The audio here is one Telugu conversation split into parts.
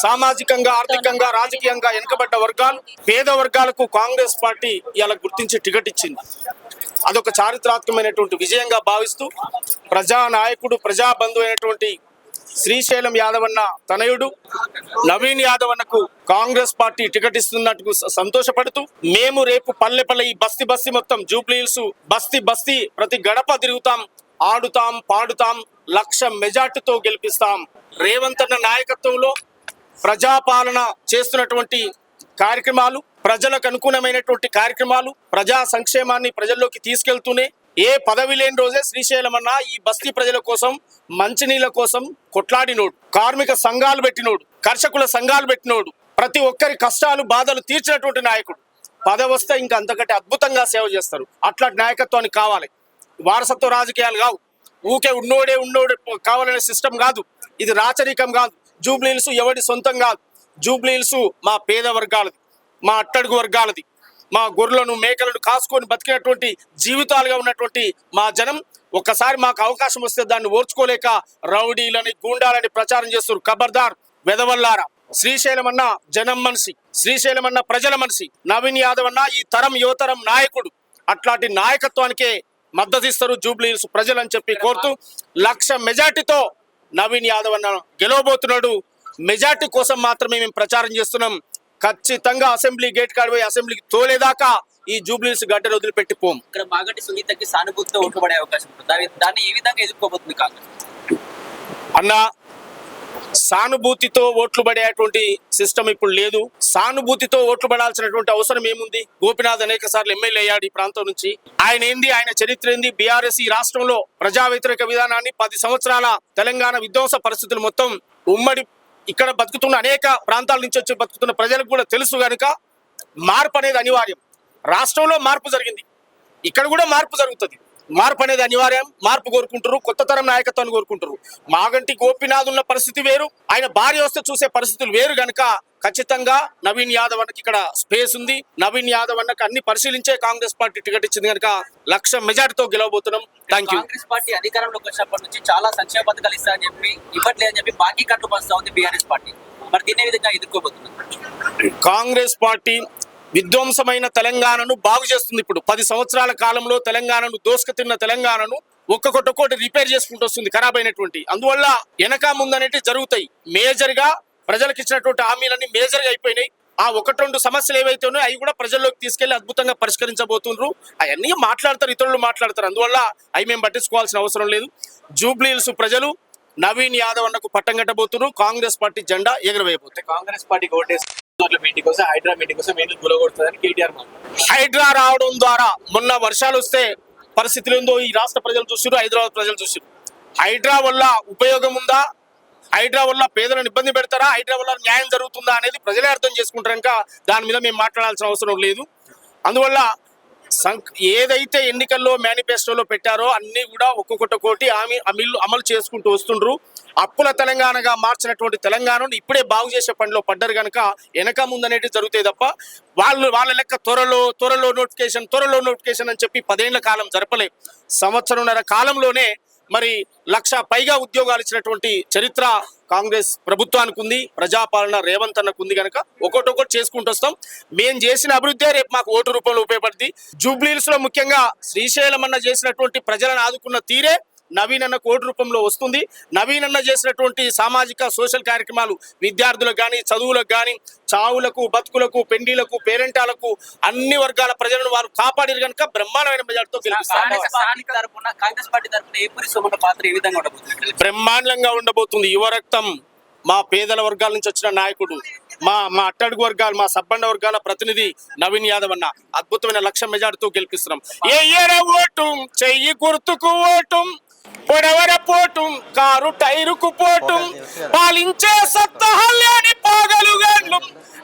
సామాజికంగా, ఆర్థికంగా, రాజకీయంగా వెనుకబడ్డ వర్గాలు, పేద వర్గాలకు కాంగ్రెస్ పార్టీ ఇలా గుర్తించి టికెట్ ఇచ్చింది. అదొక చారిత్రాత్మకమైనటువంటి విజయంగా భావిస్తూ ప్రజానాయకుడు, ప్రజాబంధు అయినటువంటి శ్రీశైలం యాదవన్న తనయుడు నవీన్ యాదవన్నకు కాంగ్రెస్ పార్టీ టికెట్ ఇస్తున్నట్టు సంతోషపడుతూ మేము రేపు పల్లె పల్లె ఈ బస్తీ మొత్తం జూబ్లీహిల్స్ బస్తీ ప్రతి గడప తిరుగుతాం, ఆడుతాం, పాడుతాం, 1,00,000 మెజార్టీతో గెలిపిస్తాం. రేవంత్ అన్న నాయకత్వంలో ప్రజాపాలన చేస్తున్నటువంటి కార్యక్రమాలు, ప్రజలకు అనుకూలమైనటువంటి కార్యక్రమాలు, ప్రజా సంక్షేమాన్ని ప్రజల్లోకి తీసుకెళ్తూనే ఏ పదవి లేని రోజే శ్రీశైలం అన్న ఈ బస్తీ ప్రజల కోసం, మంచినీళ్ళ కోసం కొట్లాడినోడు, కార్మిక సంఘాలు పెట్టినోడు, కర్షకుల సంఘాలు పెట్టినోడు, ప్రతి ఒక్కరి కష్టాలు బాధలు తీర్చినటువంటి నాయకుడు. పదవి వస్తే ఇంకా అంతకంటే అద్భుతంగా సేవ చేస్తారు. అట్లాంటి నాయకత్వానికి కావాలి. వారసత్వ రాజకీయాలు కావు, ఊకే ఉన్నోడే కావాలనే సిస్టమ్ కాదు. ఇది రాచరికం కాదు. జూబ్లీహిల్స్ ఎవరి సొంతం కాదు. జూబ్లీహిల్స్ మా పేద వర్గాలది, మా అట్టడుగు వర్గాలది, మా గొర్రెలను మేకలను కాసుకొని బతికినటువంటి జీవితాలుగా ఉన్నటువంటి మా జనం. ఒక్కసారి మాకు అవకాశం వస్తే దాన్ని ఓర్చుకోలేక రౌడీలని, గూండాలని ప్రచారం చేస్తారు. ఖబర్దార్ వెదవల్లారా. శ్రీశైలం అన్న జనం మనిషి, శ్రీశైలం అన్న ప్రజల మనిషి. నవీన్ యాదవ్ అన్న ఈ తరం యువతరం నాయకుడు. అట్లాంటి నాయకత్వానికే మద్దతు ఇస్తారు జూబ్లీహిల్స్ ప్రజలు అని చెప్పి కోరుతూ 1,00,000 మెజార్టీతో నవీన్ యాదవ్ అన్న గెలవబోతున్నాడు. మెజార్టీ కోసం మాత్రమే మేము ప్రచారం చేస్తున్నాం. ఖచ్చితంగా అసెంబ్లీ గేట్ కాడిపోయి అసెంబ్లీకి తోలేదాకా ఈ జూబ్లీహిల్స్ గడ్డను వదిలిపెట్టిపోం. ఇక్కడ మాగంటి సునీతకి సానుభూతితో ఓట్లు పడే అవకాశం ఉంటుంది. దాన్ని ఏ విధంగా ఎదుర్కోబోతుంది కాంగ్రెస్ అన్న? సానుభూతితో ఓట్లు పడేటువంటి సిస్టమ్ ఇప్పుడు లేదు. సానుభూతితో ఓట్లు పడాల్సినటువంటి అవసరం ఏముంది? గోపినాథ్ అనేక సార్లు ఎమ్మెల్యే అయ్యాడు ఈ ప్రాంతం నుంచి. ఆయన ఏంది, ఆయన చరిత్ర ఏంది? బీఆర్ఎస్ ఈ రాష్ట్రంలో ప్రజా వ్యతిరేక విధానాన్ని 10 సంవత్సరాల తెలంగాణ విధ్వంస పరిస్థితులు మొత్తం ఉమ్మడి ఇక్కడ బతుకుతున్న అనేక ప్రాంతాల నుంచి వచ్చి బతుకుతున్న ప్రజలకు కూడా తెలుసు కనుక మార్పు అనేది అనివార్యం. రాష్ట్రంలో మార్పు జరిగింది, ఇక్కడ కూడా మార్పు జరుగుతుంది. మార్పు అనేది అనివార్యం. మార్పు కోరుకుంటారు, కొత్త తరం నాయకత్వాన్ని కోరుకుంటారు. మాగంటి గోపినాథ్ ఉన్న పరిస్థితి వేరు, ఆయన భార్య వస్తే చూసే పరిస్థితులు వేరు కనుక ఖచ్చితంగా నవీన్ యాదవ్ అన్నకి ఇక్కడ స్పేస్ ఉంది. నవీన్ యాదవ్ అన్నకి అన్ని పరిశీలించే కాంగ్రెస్ పార్టీ టికెట్ ఇచ్చింది కనుక 1,00,000 మెజార్టీతో గెలవబోతున్నాం. Thank you. కాంగ్రెస్ పార్టీ అధికారంలోకి వచ్చినప్పటి నుంచి చాలా సంక్షేమ పథకాలు ఇస్తారని చెప్పి ఇవ్వట్లేదని చెప్పి బాకీ కట్లు పంచుతా ఉంది బీఆర్ఎస్ పార్టీ. మరి దీన్ని ఏ విధంగా ఎదుర్కోబోతున్నారు? కాంగ్రెస్ పార్టీ విధ్వంసమైన తెలంగాణను బాగు చేస్తుంది. ఇప్పుడు 10 సంవత్సరాల కాలంలో తెలంగాణను దోసుకుతిన్న తెలంగాణను ఒక్కొక్కటి రిపేర్ చేసుకుంటూ వస్తుంది ఖరాబ్ అయినటువంటి. అందువల్ల వెనక ముందనేటి జరుగుతాయి. మేజర్ గా ప్రజలకు ఇచ్చినటువంటి హామీలన్నీ మేజర్ గా అయిపోయినాయి. ఆ 1-2 సమస్యలు ఏవైతే ఉన్నాయో అవి కూడా ప్రజల్లోకి తీసుకెళ్లి అద్భుతంగా పరిష్కరించబోతున్నారు. అవన్నీ మాట్లాడతారు, ఇతరులు మాట్లాడతారు. అందువల్ల అవి మేము పట్టించుకోవాల్సిన అవసరం లేదు. జూబ్లీహిల్స్ ప్రజలు నవీన్ యాదవ్ అన్నకు పట్టం కట్టబోతున్నారు. కాంగ్రెస్ పార్టీ జెండా ఎగరవేయబోతుంది. కాంగ్రెస్ పార్టీకి ఓటేసి మీటింగ్ కోసం, హైడ్రా మీటింగ్ కోసం కేటీఆర్ హైడ్రా రావడం ద్వారా మొన్న వర్షాలు వస్తే పరిస్థితులు ఏందో ఈ రాష్ట్ర ప్రజలు చూసారు, హైదరాబాద్ ప్రజలు చూసారు. హైడ్రా వల్ల ఉపయోగం ఉందా? హైడ్రా వల్ల పేదలను ఇబ్బంది పెడతారా? హైడ్రా వల్ల న్యాయం జరుగుతుందా అనేది ప్రజలే అర్థం చేసుకుంటారు కనుక దాని మీద మేము మాట్లాడాల్సిన అవసరం లేదు. అందువల్ల ఏదైతే ఎన్నికల్లో మేనిఫెస్టోలో పెట్టారో అన్ని కూడా ఒక్కొక్కటి అమలు చేసుకుంటూ వస్తుండ్రు. అప్పుల తెలంగాణగా మార్చినటువంటి తెలంగాణను ఇప్పుడే బాగు చేసే పనిలో పడ్డారు కనుక వెనక ముందనేది జరుగుతాయి తప్ప వాళ్ళ లెక్క త్వరలో నోటిఫికేషన్ అని చెప్పి 10 ఏళ్ల కాలం జరపలే. 1.5 కాలంలోనే మరి 1,00,000 పైగా ఉద్యోగాలు ఇచ్చినటువంటి చరిత్ర కాంగ్రెస్ ప్రభుత్వానికి ఉంది. ప్రజాపాలన రేవంత్ అన్నకు ఉంది కనుక ఒకటి చేసుకుంటూ వస్తాం. మేము చేసిన అభివృద్ధి రేపు మాకు ఓటు రూపంలో ఉపయోగపడుతుంది. జూబ్లీహిల్స్ లో ముఖ్యంగా శ్రీశైలం అన్న చేసినటువంటి ప్రజలను ఆదుకున్న తీరే నవీన్ అన్న ఓటు రూపంలో వస్తుంది. నవీన్ అన్న చేసినటువంటి సామాజిక సోషల్ కార్యక్రమాలు విద్యార్థులకు కానీ, చదువులకు కానీ, చావులకు, బతుకులకు, పెండిలకు, పేరెంటాలకు అన్ని వర్గాల ప్రజలను వారు కాపాడారు కనుక బ్రహ్మాండమైన మెజార్టీతో బ్రహ్మాండంగా ఉండబోతుంది. యువరక్తం, మా పేదల వర్గాల నుంచి వచ్చిన నాయకుడు, మా అట్టడుగు వర్గాలు, మా సబ్బండ వర్గాల ప్రతినిధి నవీన్ యాదవ్ అన్న అద్భుతమైన 1,00,000 మెజార్టీతో గెలిపిస్తున్నాం. ఓటు చెయ్యి గుర్తుకు ఓటు, పొడవర పోటు, కారు టైరుకు పోటు, పాలించే సత్తహల్లేని పాగలుగాండ్లు,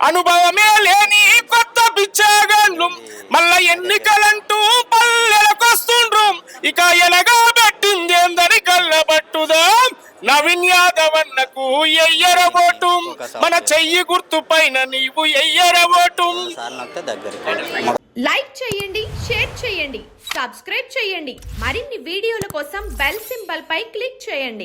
అనుభవమే లేని కొత్త బిచ్చాగాండ్లు, మళ్ళా ఎన్నికలంటూ పల్లెలకొస్తుండ్రు, ఇక ఎలగా పెట్టిందేందని కళ్ళబట్టుదా నవీన్ యాదవ్ అన్నకు ఎయ్యర ఓటు, మన చెయ్యి గుర్తు పైన నీవు ఎయ్యర ఓటు. లైక్ చేయండి, షేర్ చేయండి, సబ్స్క్రైబ్ చేయండి. మరిన్ని వీడియోల కోసం బెల్ సింబల్ పై క్లిక్ చేయండి.